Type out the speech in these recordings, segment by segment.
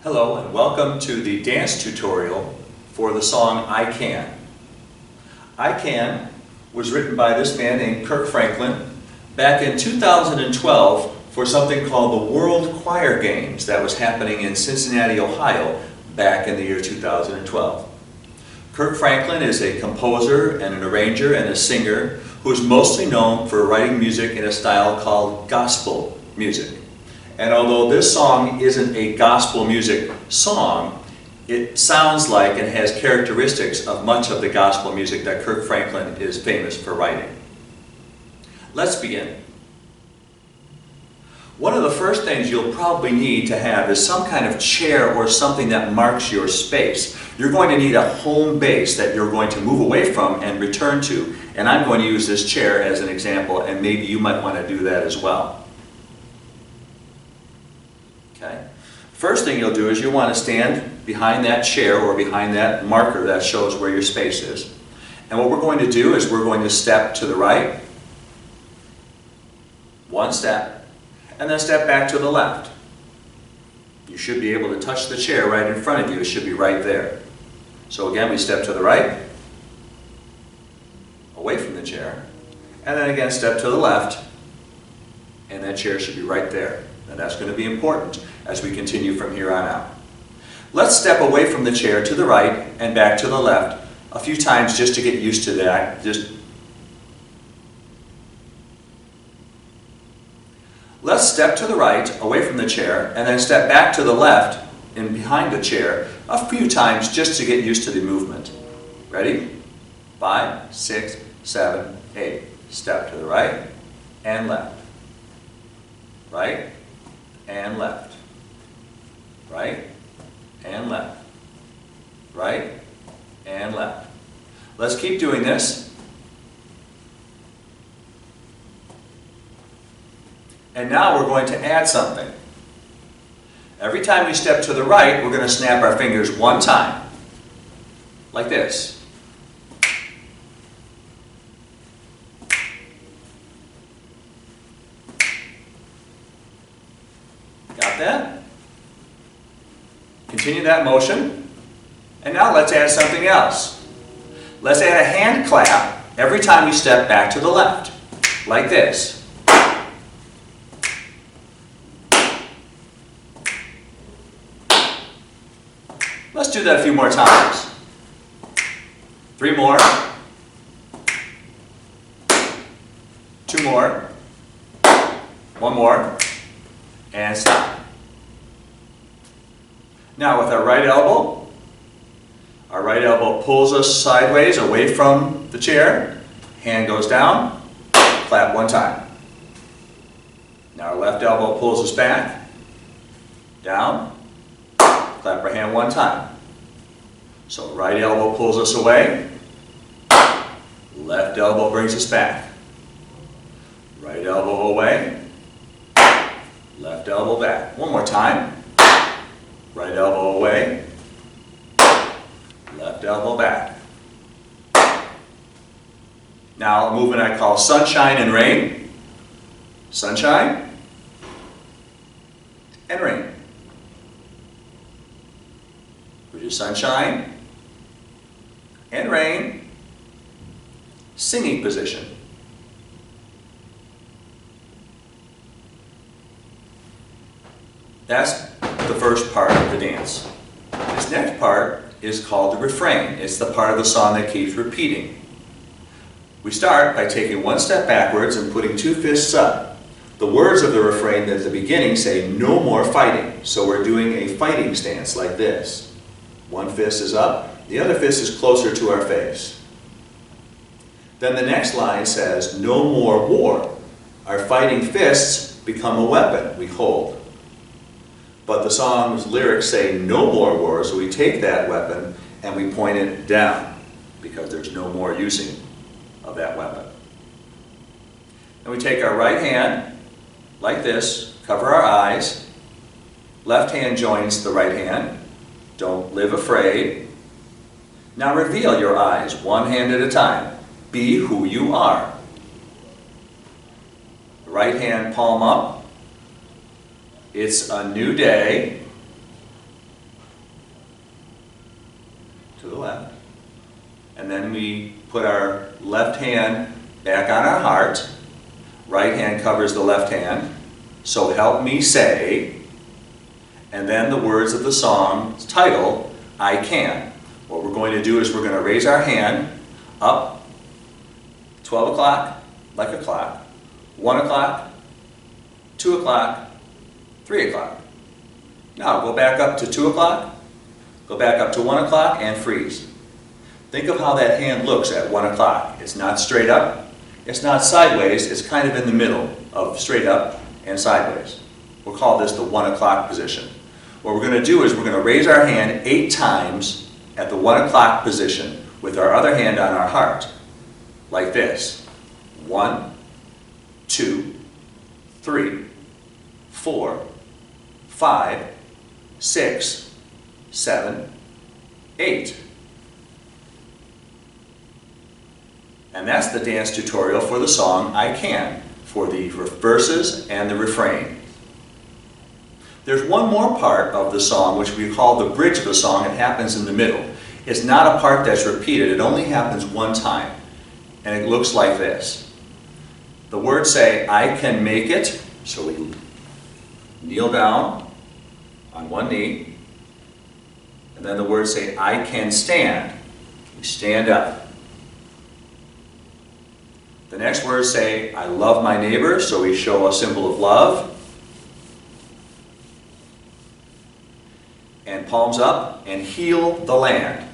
Hello and welcome to the dance tutorial for the song I Can. I Can was written by this man named Kirk Franklin back in 2012 for something called the World Choir Games that was happening in Cincinnati, Ohio back in the year 2012. Kirk Franklin is a composer and an arranger and a singer who is mostly known for writing music in a style called gospel music. And although this song isn't a gospel music song, it sounds like and has characteristics of much of the gospel music that Kirk Franklin is famous for writing. Let's begin. One of the first things you'll probably need to have is some kind of chair or something that marks your space. You're going to need a home base that you're going to move away from and return to. And I'm going to use this chair as an example, and maybe you might want to do that as well. Okay. First thing you'll do is you want to stand behind that chair or behind that marker that shows where your space is. And what we're going to do is we're going to step to the right, one step, and then step back to the left. You should be able to touch the chair right in front of you. It should be right there. So again, we step to the right, away from the chair, and then again step to the left, and that chair should be right there. And that's going to be important as we continue from here on out. Let's step away from the chair to the right and back to the left a few times just to get used to that. Let's step to the right, away from the chair, and then step back to the left and behind the chair a few times just to get used to the movement. Ready? 5, 6, 7, 8. Step to the right and left. Right and left. Right and left. Right and left. Let's keep doing this. And now we're going to add something. Every time we step to the right, we're going to snap our fingers one time, like this. Got that? Continue that motion. And now let's add something else. Let's add a hand clap every time we step back to the left, like this. Let's do that a few more times. 3 more. 2 more. 1 more. And stop. Now with our right elbow pulls us sideways away from the chair. Hand goes down. Clap 1 time. Now our left elbow pulls us back. Down. Clap our hand 1 time. So right elbow pulls us away. Left elbow brings us back. Right elbow away. Left elbow back. 1 more time. Right elbow away. Left elbow back. Now a movement I call sunshine and rain. Sunshine and rain. We do sunshine and rain, singing position. That's the first part of the dance. This next part is called the refrain. It's the part of the song that keeps repeating. We start by taking 1 step backwards and putting 2 fists up. The words of the refrain at the beginning say, "No more fighting." So we're doing a fighting stance like this. 1 fist is up, the other fist is closer to our face. Then the next line says, "No more war." Our fighting fists become a weapon we hold. But the song's lyrics say no more war, so we take that weapon and we point it down because there's no more using of that weapon. And we take our right hand like this, cover our eyes. Left hand joins the right hand. Don't live afraid. Now reveal your eyes, 1 hand at a time. Be who you are. Right hand palm up. It's a new day. and then we put our left hand back on our heart. Right hand covers the left hand. So help me say, and then the words of the song's title, I Can. What we're going to do is we're going to raise our hand up, 12 o'clock, like a clock, 1 o'clock, 2 o'clock, 3 o'clock. Now go back up to 2 o'clock, go back up to 1 o'clock, and freeze. Think of how that hand looks at 1 o'clock. It's not straight up, it's not sideways, it's kind of in the middle of straight up and sideways. We'll call this the 1 o'clock position. What we're going to do is we're going to raise our hand 8 times at the 1 o'clock position with our other hand on our heart, like this. 1, 2, 3, 4, 5, 6, 7, 8. And that's the dance tutorial for the song I Can, for the verses and the refrain. There's one more part of the song which we call the bridge of the song. It happens in the middle. It's not a part that's repeated. It only happens one time. And it looks like this. The words say, I can make it. So we kneel down on one knee. And then the words say, I can stand. We stand up. The next words say, I love my neighbor. So we show a symbol of love. And palms up, and heal the land.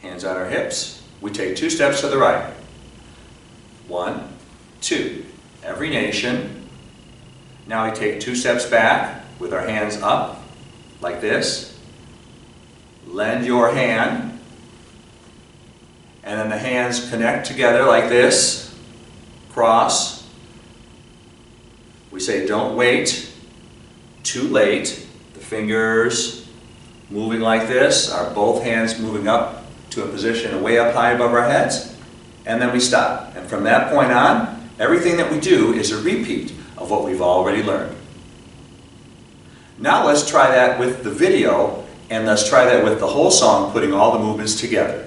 Hands on our hips. We take 2 steps to the right. 1, 2. Every nation. Now we take 2 steps back with our hands up, like this. Lend your hand. And then the hands connect together like this. Cross. We say, don't wait. Too late. Fingers moving like this, our both hands moving up to a position way up high above our heads, and then we stop. And from that point on, everything that we do is a repeat of what we've already learned. Now let's try that with the video, and let's try that with the whole song, putting all the movements together.